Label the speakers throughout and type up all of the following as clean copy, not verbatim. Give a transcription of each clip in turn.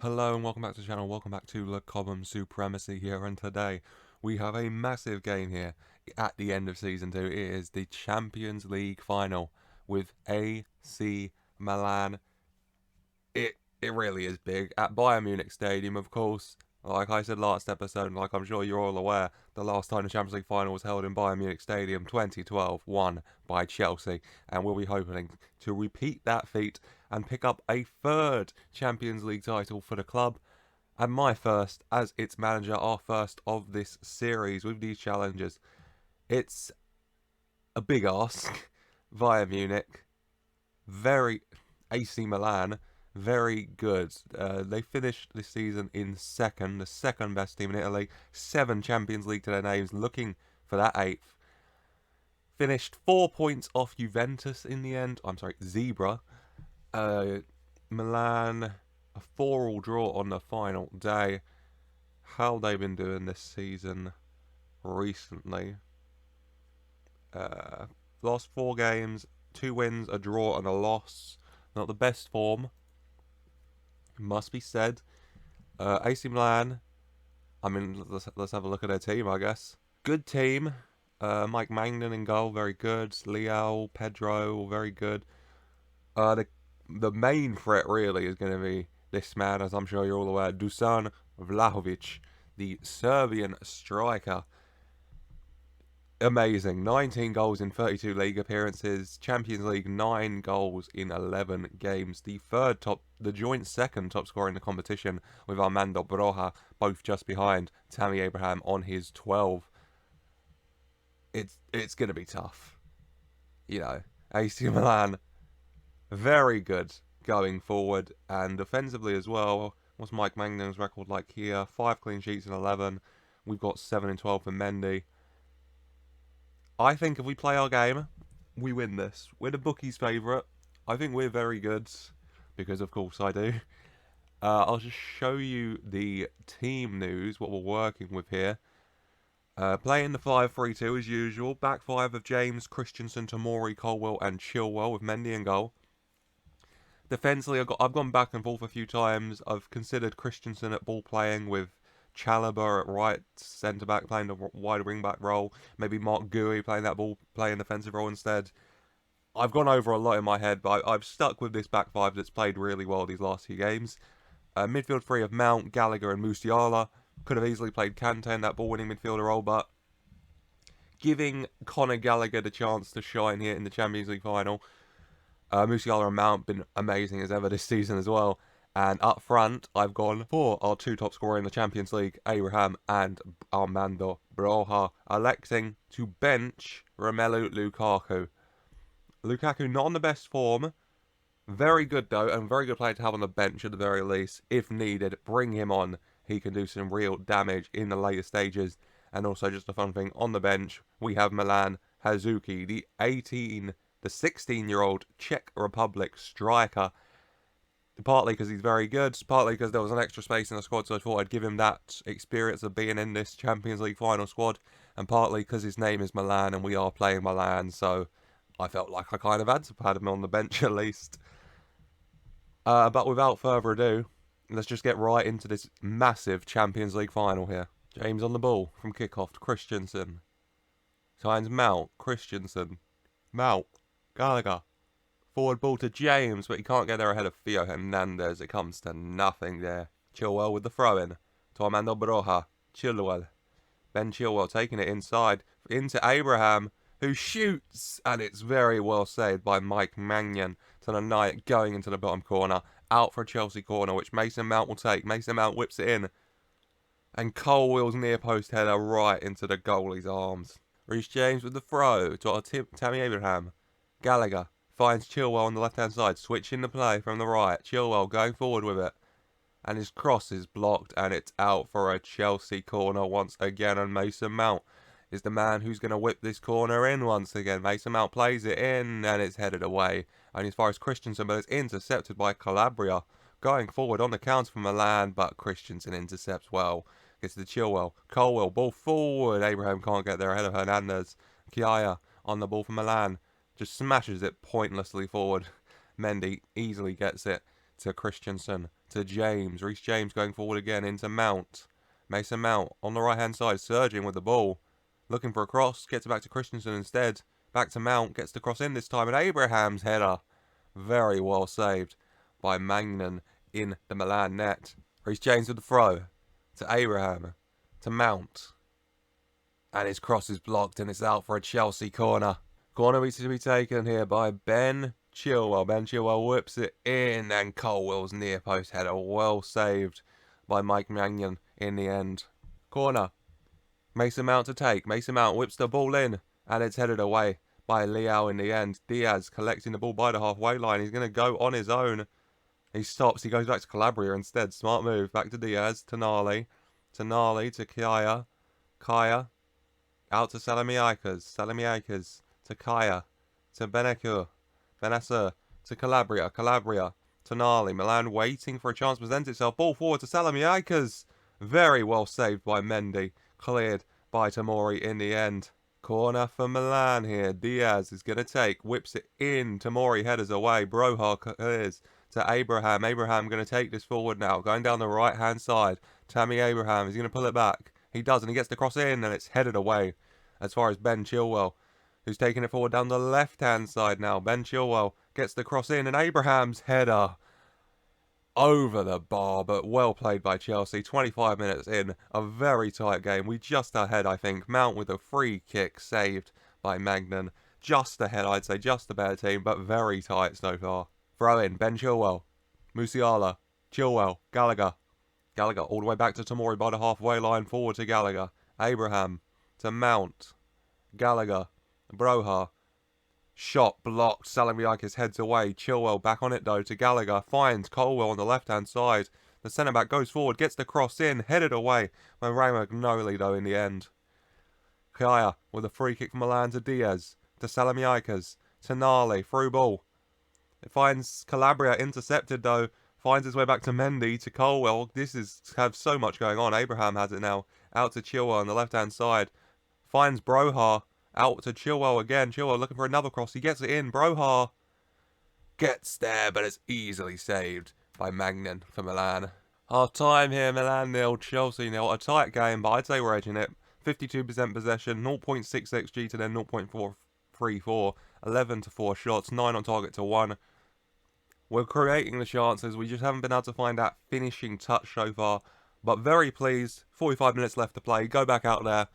Speaker 1: Hello and welcome back to the channel, welcome back to Le Cobham Supremacy here, and today we have a massive game here at the end of Season 2. It is the Champions League final with AC Milan. It really is big. At Bayern Munich Stadium, of course. Like I said last episode, and like I'm sure you're all aware, the last time the Champions League final was held in Bayern Munich Stadium, 2012, won by Chelsea. And we'll be hoping to repeat that feat and pick up a third Champions League title for the club. And my first as its manager, our first of this series with these challenges. It's a big ask via Munich. Very AC Milan, very good. They finished this season in second, the second best team in Italy. 7 Champions League to their names, looking for that 8th. Finished 4 points off Juventus in the end. I'm sorry, Zebra. Milan, a 4-4 draw on the final day. How they've been doing this season recently. Lost 4 games, 2 wins, a draw and a loss. Not the best form, must be said. AC Milan, I mean, let's have a look at their team, I guess. Good team. Mike Magnan in goal, very good. Leao, Pedro, very good. The main threat really is going to be this man, as I'm sure you're all aware, Dusan Vlahovic, the Serbian striker. Amazing. 19 goals in 32 league appearances. Champions League, 9 goals in 11 games. The joint second top scorer in the competition with Armando Broja, both just behind Tammy Abraham on his 12. It's going to be tough. You know, AC Milan, very good going forward and defensively as well. What's Mike Magnan's record like here? 5 clean sheets in 11. We've got 7 and 12 for Mendy. I think if we play our game, we win this. We're the bookies' favourite. I think we're very good, because of course I do. I'll just show you the team news, what we're working with here. Playing the 5-3-2 as usual. Back 5 of James, Christensen, Tomori, Colwell and Chilwell with Mendy in goal. Defensively, I've gone back and forth a few times. I've considered Christensen at ball playing with Chalobah at right centre back playing the wide wing back role. Maybe Mark Gui playing that ball playing defensive role instead. I've gone over a lot in my head, but I've stuck with this back 5 that's played really well these last few games. Midfield 3 of Mount, Gallagher and Musiala. Could have easily played Kante in that ball winning midfielder role, but giving Conor Gallagher the chance to shine here in the Champions League final. Musiala and Mount been amazing as ever this season as well. And up front, I've gone for our 2 top scorers in the Champions League, Abraham and Armando Broja, electing to bench Romelu Lukaku. Lukaku not on the best form. Very good though, and very good player to have on the bench at the very least. If needed, bring him on. He can do some real damage in the later stages. And also just a fun thing, on the bench, we have Milan Hazuki, the 16-year-old Czech Republic striker. Partly because he's very good, partly because there was an extra space in the squad, so I thought I'd give him that experience of being in this Champions League final squad, and partly because his name is Milan and we are playing Milan, so I felt like I kind of had to put him on the bench at least. But without further ado, let's just get right into this massive Champions League final here. James on the ball from kickoff to Christensen. Signs Mount, Christensen, Mount, Gallagher. Forward ball to James, but he can't get there ahead of Theo Hernandez. It comes to nothing there. Chilwell with the throw-in to Armando Broja. Chilwell. Ben Chilwell taking it inside into Abraham, who shoots, and it's very well saved by Mike Magnan to the night, going into the bottom corner. Out for a Chelsea corner, which Mason Mount will take. Mason Mount whips it in. And Colwell's near post header right into the goalie's arms. Reece James with the throw to Tammy Abraham. Gallagher finds Chilwell on the left-hand side, switching the play from the right. Chilwell going forward with it. And his cross is blocked, and it's out for a Chelsea corner once again. And Mason Mount is the man who's going to whip this corner in once again. Mason Mount plays it in, and it's headed away. Only as far as Christensen, but it's intercepted by Calabria. Going forward on the counter from Milan, but Christensen intercepts well. Gets to Chilwell. Colwell, ball forward. Abraham can't get there ahead of Hernandez. Kiaya on the ball for Milan. Just smashes it pointlessly forward. Mendy easily gets it to Christensen. to James. Reece James going forward again into Mount. Mason Mount on the right-hand side, surging with the ball. Looking for a cross, gets it back to Christensen instead. Back to Mount, gets the cross in this time, and Abraham's header. Very well saved by Magnan in the Milan net. Reece James with the throw to Abraham, to Mount. And his cross is blocked and it's out for a Chelsea corner. Corner needs to be taken here by Ben Chilwell. Ben Chilwell whips it in and Colwell's near post header. Well saved by Mike Magnan in the end. Corner. Mason Mount to take. Mason Mount whips the ball in and it's headed away by Leao in the end. Diaz collecting the ball by the halfway line. He's going to go on his own. He stops. He goes back to Calabria instead. Smart move. Back to Diaz. To Nali. To Nali. To Kaya. Kaya. Out to Salamiakers. Salamiakers. To Kaya. To Benakur. Benasser. To Calabria. Calabria. To Nali. Milan waiting for a chance to present itself. Ball forward to Salamiakers. Very well saved by Mendy. Cleared by Tomori in the end. Corner for Milan here. Diaz is going to take. Whips it in. Tomori headers away. Broha clears to Abraham. Abraham going to take this forward now. Going down the right-hand side. Tammy Abraham is going to pull it back. He does, and he gets the cross in, and it's headed away as far as Ben Chilwell, who's taking it forward down the left-hand side now. Ben Chilwell gets the cross in, and Abraham's header over the bar, but well played by Chelsea. 25 minutes in, a very tight game. We just ahead, I think. Mount with a free kick saved by Magnan. Just ahead, I'd say. Just a better team, but very tight so far. Throw in, Ben Chilwell. Musiala. Chilwell. Gallagher. Gallagher all the way back to Tomori by the halfway line. Forward to Gallagher. Abraham. To Mount. Gallagher. Broha. Shot blocked. Salamiakis heads away. Chilwell back on it though to Gallagher. Finds Colwell on the left-hand side. The centre-back goes forward. Gets the cross in. Headed away by Ray Magnoli though in the end. Kaya with a free kick from Milan to Diaz. To Salamiakis. To Nali. Through ball. It finds Calabria intercepted though. Finds his way back to Mendy, to Colwell. This is have so much going on. Abraham has it now. Out to Chilwell on the left-hand side. Finds Broha. Out to Chilwell again. Chilwell looking for another cross. He gets it in. Broha gets there, but it's easily saved by Magnan for Milan. Half time here. Milan 0, Chelsea 0. A tight game, but I'd say we're edging it. 52% possession. 0.6 XG to then 0.434. 11 to 4 shots. 9 on target to 1. We're creating the chances. We just haven't been able to find that finishing touch so far. But very pleased. 45 minutes left to play. Go back out there.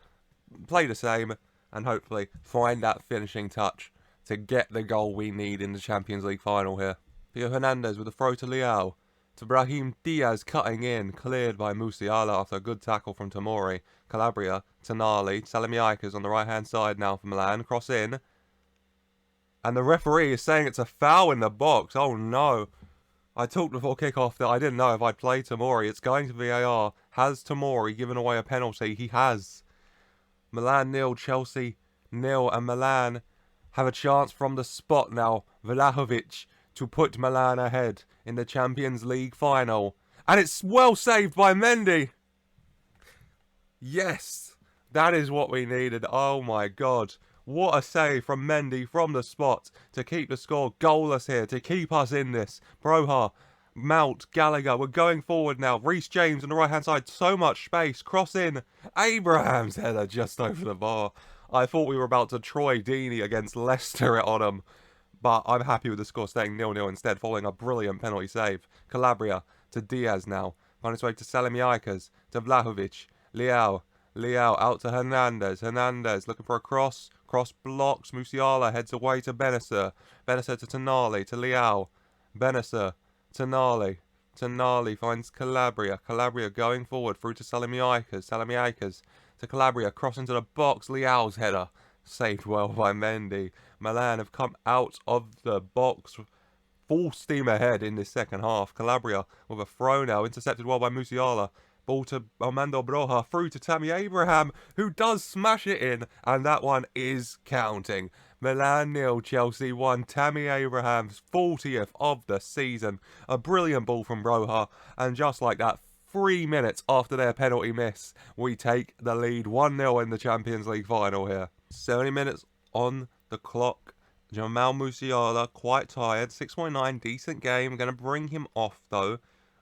Speaker 1: Play the same. And hopefully find that finishing touch to get the goal we need in the Champions League final here. Theo Hernandez with a throw to Leao. To Brahim Diaz cutting in. Cleared by Musiala after a good tackle from Tomori. Calabria to Nali. Salamiakis on the right hand side now for Milan. Cross in. And the referee is saying it's a foul in the box. Oh no. I talked before kickoff that I didn't know if I'd play Tomori. It's going to VAR. Has Tomori given away a penalty? He has. Milan 0, Chelsea 0. And Milan have a chance from the spot now. Vlahovic to put Milan ahead in the Champions League final. And it's well saved by Mendy. Yes. That is what we needed. Oh my God. What a save from Mendy from the spot to keep the score goalless here, to keep us in this. Broha, Mount, Gallagher, we're going forward now. Reece James on the right-hand side, so much space. Cross in. Abraham's header just over the bar. I thought we were about to Troy Deeney against Leicester at Oldham, but I'm happy with the score staying 0-0 instead, following a brilliant penalty save. Calabria to Diaz now. On his way to Salamiakis, to Vlahovic, Leao out to Hernandez. Hernandez looking for a cross. Cross blocks. Musiala heads away to Benasser. Benasser to Tonali. To Leao. Benasser to Nali. To Nali finds Calabria. Calabria going forward through to Salamiakis. Salamiakis to Calabria. Cross into the box. Leao's header. Saved well by Mendy. Milan have come out of the box. Full steam ahead in this second half. Calabria with a throw now. Intercepted well by Musiala. Ball to Armando Broha, through to Tammy Abraham, who does smash it in, and that one is counting. Milan 0, Chelsea 1. Tammy Abraham's 40th of the season. A brilliant ball from Broha, and just like that, 3 minutes after their penalty miss, we take the lead 1-0 in the Champions League final here. 70 minutes on the clock. Jamal Musiala, quite tired. 6.9, decent game. Going to bring him off, though.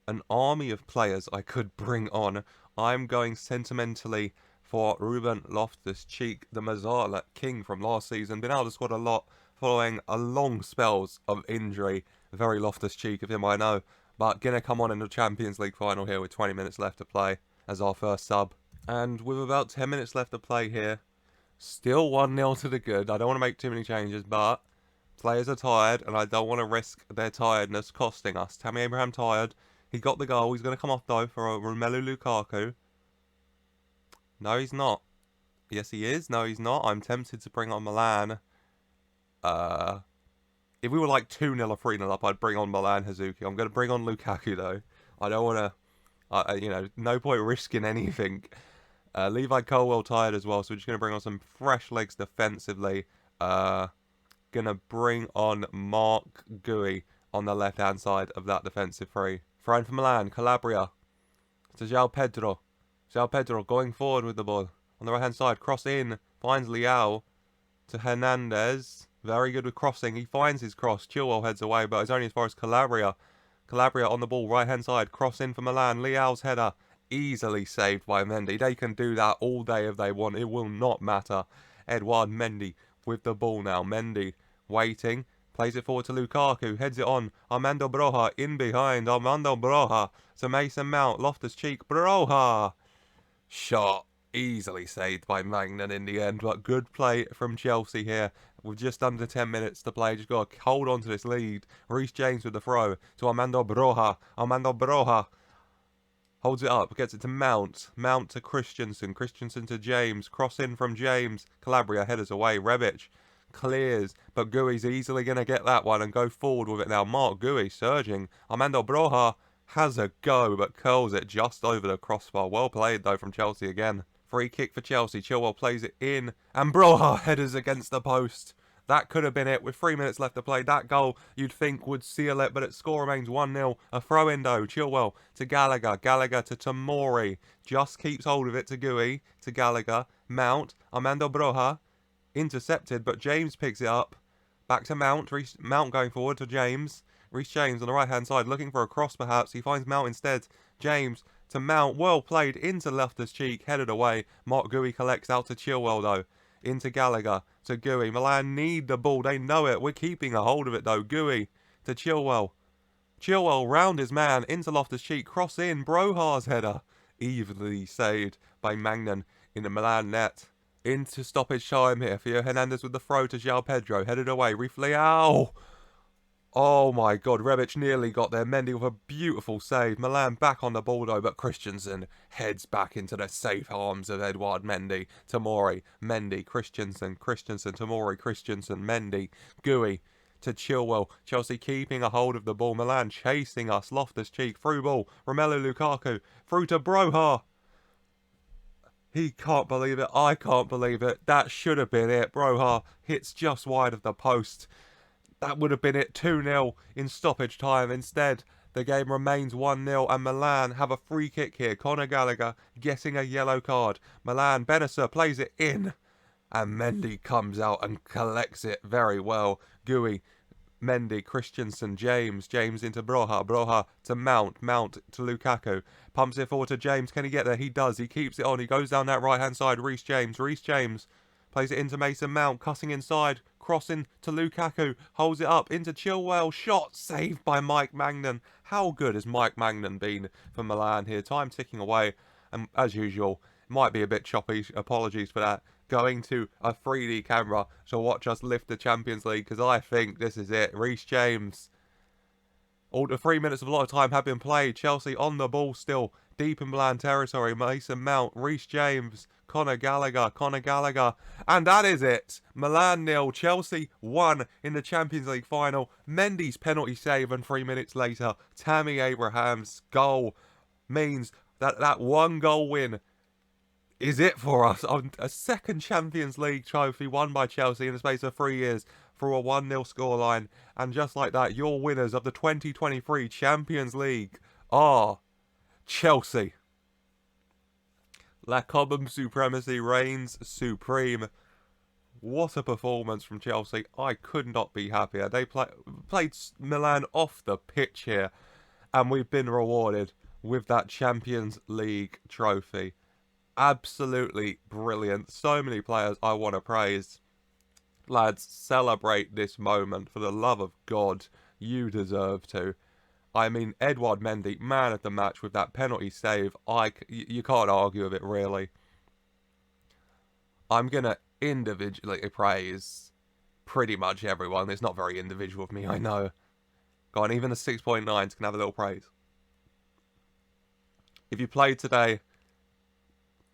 Speaker 1: an army of players I could bring on. I'm going sentimentally for Ruben Loftus-Cheek, the Mazzala king from last season. Been able to squad a lot following a long spells of injury. Very Loftus-Cheek of him, I know. But gonna come on in the Champions League final here with 20 minutes left to play as our first sub. And with about 10 minutes left to play here, still 1-0 to the good. I don't want to make too many changes, but players are tired, and I don't want to risk their tiredness costing us. Tammy Abraham tired. He got the goal. He's going to come off, though, for a Romelu Lukaku. No, he's not. Yes, he is. No, he's not. I'm tempted to bring on Milan. If we were like 2-0 or 3-0 up, I'd bring on Milan Hazuki. I'm going to bring on Lukaku, though. I don't want to, no point risking anything. Levi Colwell tired as well, so we're just going to bring on some fresh legs defensively. Gonna bring on Mark Gui on the left-hand side of that defensive three. Thrown for Milan, Calabria to João Pedro. João Pedro going forward with the ball. On the right-hand side, cross in, finds Leao to Hernandez. Very good with crossing. He finds his cross. Chilwell heads away, but it's only as far as Calabria. Calabria on the ball, right-hand side, cross in for Milan. Leao's header, easily saved by Mendy. They can do that all day if they want. It will not matter. Edouard Mendy with the ball now. Mendy waiting, plays it forward to Lukaku, heads it on. Armando Broja in behind. Armando Broja to Mason Mount. Loftus-Cheek. Broja. Shot easily saved by Magnan in the end, but good play from Chelsea here. With just under 10 minutes to play, just got to hold on to this lead. Reece James with the throw to Armando Broja. Armando Broja holds it up, gets it to Mount. Mount to Christensen. Christensen to James. Cross in from James. Calabria headers away. Rebic clears, but Gui's easily going to get that one and go forward with it now. Mark Gui surging. Armando Broja has a go, but curls it just over the crossbar. Well played, though, from Chelsea again. Free kick for Chelsea. Chilwell plays it in, and Broja headers against the post. That could have been it. With 3 minutes left to play, that goal you'd think would seal it, but its score remains 1-0. A throw-in, though. Chilwell to Gallagher. Gallagher to Tomori. Just keeps hold of it to Gui. To Gallagher. Mount. Armando Broja. Intercepted, but James picks it up. Back to Mount. Mount going forward to James. Reece James on the right-hand side, looking for a cross perhaps. He finds Mount instead. James to Mount. Well played into Loftus-Cheek. Headed away. Mark Gui collects out to Chilwell, though. Into Gallagher. To Gui. Milan need the ball. They know it. We're keeping a hold of it, though. Gui to Chilwell. Chilwell round his man. Into Loftus-Cheek. Cross in. Broja's header. Evenly saved by Magnan in the Milan net. Into stoppage time here. Theo Hernandez with the throw to João Pedro. Headed away. Reef Leao. Oh my god. Rebic nearly got there. Mendy with a beautiful save. Milan back on the ball though, but Christensen heads back into the safe arms of Edouard Mendy. Tomori. Mendy. Christensen. Tomori. Christensen. Mendy. Gui to Chilwell. Chelsea keeping a hold of the ball. Milan chasing us. Loftus-Cheek. Through ball. Romelu Lukaku. Through to Broja. He can't believe it. I can't believe it. That should have been it. Broja hits just wide of the post. That would have been it. 2-0 in stoppage time. Instead, the game remains 1-0 and Milan have a free kick here. Conor Gallagher getting a yellow card. Milan, Benacer plays it in. And Mendy comes out and collects it very well. Gui, Mendy, Christensen, James into Broja to Mount to Lukaku, pumps it forward to James. Can he get there? He does. He keeps it on. He goes down that right hand side. Reece James plays it into Mason Mount, cutting inside, crossing to Lukaku, holds it up into Chilwell. Shot saved by Mike Magnan. How good has Mike Magnan been for Milan here? Time ticking away, and as usual, might be a bit choppy. Apologies for that. Going to a 3D camera to watch us lift the Champions League, because I think this is it. Reece James. All the 3 minutes of a lot of time have been played. Chelsea on the ball still, deep in Milan territory. Mason Mount, Reece James, Conor Gallagher, and that is it. Milan 0, Chelsea 1 in the Champions League final. Mendy's penalty save, and 3 minutes later, Tammy Abraham's goal means that one goal win is it for us. A second Champions League trophy won by Chelsea in the space of 3 years through a 1-0 scoreline. And just like that, your winners of the 2023 Champions League are Chelsea. La Cobham supremacy reigns supreme. What a performance from Chelsea. I could not be happier. They played Milan off the pitch here. And we've been rewarded with that Champions League trophy. Absolutely brilliant. So many players I want to praise. Lads, celebrate this moment. For the love of God, you deserve to. I mean, Edouard Mendy, man of the match with that penalty save. You can't argue with it, really. I'm going to individually praise pretty much everyone. It's not very individual of me, I know. Go on, even the 6.9s can have a little praise. If you played today,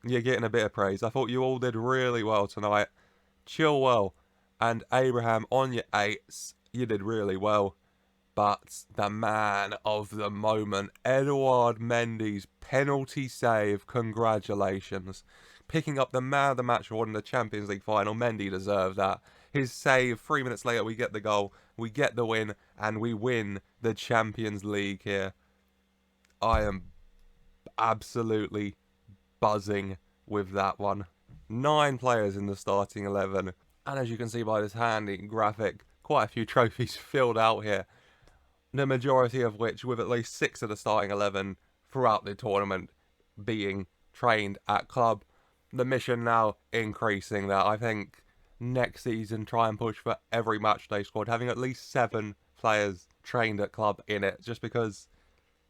Speaker 1: you're getting a bit of praise. I thought you all did really well tonight. Chilwell and Abraham on your 8s, you did really well. But the man of the moment, Edouard Mendy's penalty save, congratulations. Picking up the man of the match award in the Champions League final, Mendy deserved that. His save, 3 minutes later we get the goal, we get the win, and we win the Champions League here. I am absolutely buzzing with that one. 9 players in the starting 11. And as you can see by this handy graphic, quite a few trophies filled out here. The majority of which with at least 6 of the starting 11 throughout the tournament being trained at club. The mission now increasing that. I think next season try and push for every matchday squad, having at least 7 players trained at club in it, just because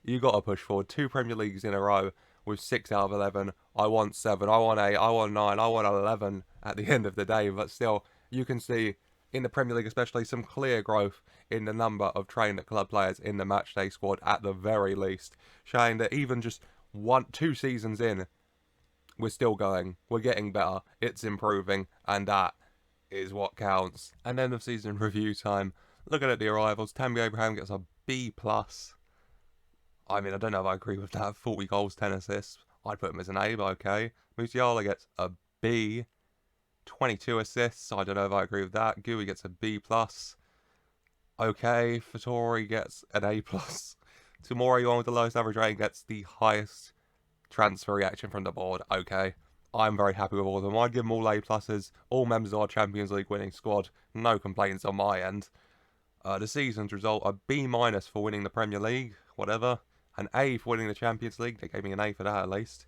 Speaker 1: you got to push forward. 2 Premier Leagues in a row with 6 out of 11. I want 7, I want 8, I want 9, I want 11 at the end of the day, but still, you can see in the Premier League especially some clear growth in the number of trained at club players in the matchday squad at the very least, showing that even just 2 seasons in, we're still going, we're getting better, it's improving, and that is what counts. And end of season review time. Looking at the arrivals, Tammy Abraham gets a B+. I mean, I don't know if I agree with that. 40 goals, 10 assists. I'd put him as an A, but okay. Musiala gets a B. 22 assists. I don't know if I agree with that. Gui gets a B+. Okay. Fattori gets an A+. Tomori, one with the lowest average rating, gets the highest transfer reaction from the board. Okay. I'm very happy with all of them. I'd give them all A+. All members of our Champions League winning squad. No complaints on my end. The season's result, a B- for winning the Premier League. Whatever. An A for winning the Champions League. They gave me an A for that at least.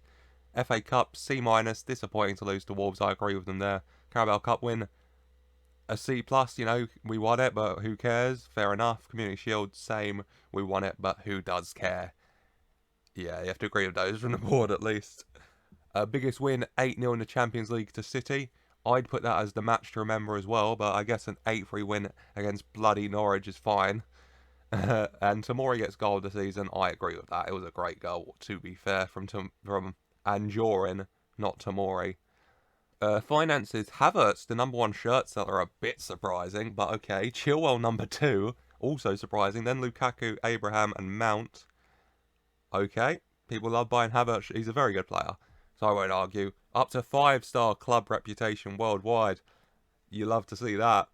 Speaker 1: FA Cup, C-. Disappointing to lose to Wolves. I agree with them there. Carabao Cup win, a C+. You know, we won it, but who cares? Fair enough. Community Shield, same. We won it, but who does care? Yeah, you have to agree with those from the board at least. Biggest win, 8-0 in the Champions League to City. I'd put that as the match to remember as well, but I guess an 8-3 win against bloody Norwich is fine. And Tomori gets goal of the season. I agree with that. It was a great goal, to be fair, from Anjorin, not Tomori. Finances, Havertz, the number 1 shirt seller, a bit surprising, but okay. Chilwell, number 2, also surprising. Then Lukaku, Abraham, and Mount. Okay, people love buying Havertz. He's a very good player, so I won't argue. Up to 5-star club reputation worldwide. You love to see that.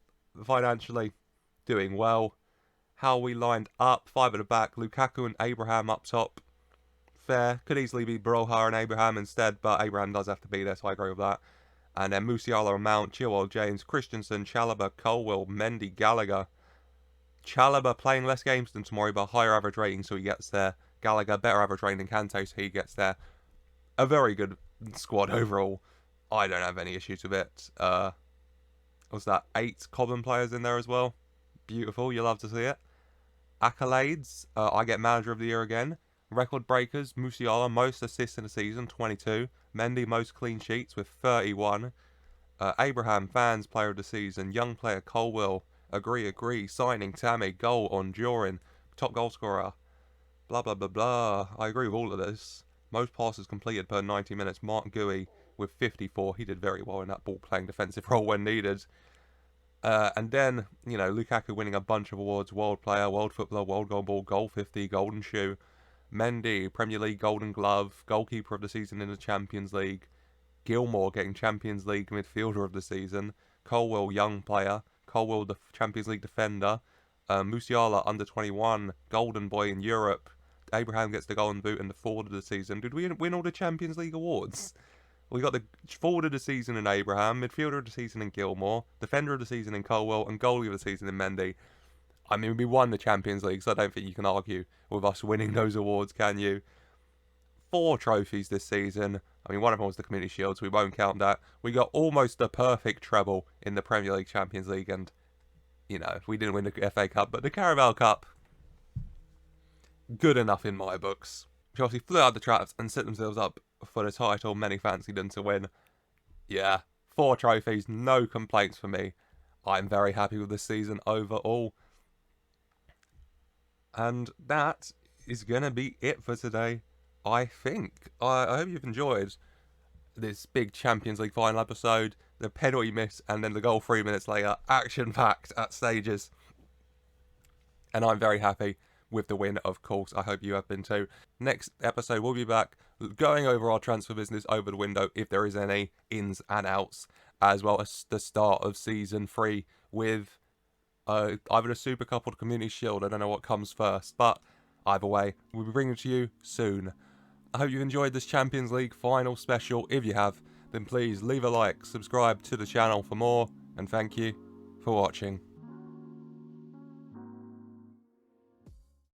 Speaker 1: Financially, doing well. How we lined up, 5 at the back, Lukaku and Abraham up top. Fair, could easily be Broha and Abraham instead, but Abraham does have to be there, so I agree with that. And then Musiala and Mount, Chilwell, James, Christensen, Chalobah, Colwill, Mendy, Gallagher. Chalobah playing less games than Tomori, but higher average rating, so he gets there. Gallagher, better average rating than Kante, so he gets there. A very good squad overall. I don't have any issues with it. Was that 8 Cobham players in there as well? Beautiful, you love to see it. Accolades, I get Manager of the Year again. Record breakers, Musiala, most assists in the season, 22. Mendy, most clean sheets with 31. Abraham, fans, player of the season. Young player, Colwill, agree. Signing, Tammy, goal on Jorin, top goal scorer. Blah, blah, blah, blah. I agree with all of this. Most passes completed per 90 minutes. Mark Gui with 54. He did very well in that ball-playing defensive role when needed. And then, you know, Lukaku winning a bunch of awards. World Player, World Footballer, World Goal Ball, Goal 50, Golden Shoe. Mendy, Premier League Golden Glove, Goalkeeper of the Season in the Champions League. Gilmour getting Champions League Midfielder of the Season. Colwill, Young Player. Colwill, the Champions League Defender. Musiala, Under 21, Golden Boy in Europe. Abraham gets the Golden Boot and the Forward of the Season. Did we win all the Champions League awards? We got the Forward of the Season in Abraham, Midfielder of the Season in Gilmour, Defender of the Season in Colwill, and Goalie of the Season in Mendy. I mean, we won the Champions League, so I don't think you can argue with us winning those awards, can you? 4 trophies this season. I mean, one of them was the Community Shield, so we won't count that. We got almost the perfect treble in the Premier League, Champions League, and, you know, we didn't win the FA Cup, but the Carabao Cup, good enough in my books. Chelsea flew out the traps and set themselves up for the title many fancied them to win. Yeah, 4 trophies, no complaints for me. I'm very happy with this season overall. And that is going to be it for today, I think. I hope you've enjoyed this big Champions League final episode, the penalty miss, and then the goal 3 minutes later, action-packed at stages. And I'm very happy with the win, of course. I hope you have been too. Next episode, we'll be back going over our transfer business over the window, if there is any ins and outs, as well as the start of Season 3 with either a Super Cup or the Community Shield. I don't know what comes first, but either way, we'll be bringing it to you soon. I hope you've enjoyed this Champions League final special. If you have, then please leave a like, subscribe to the channel for more, and thank you for watching.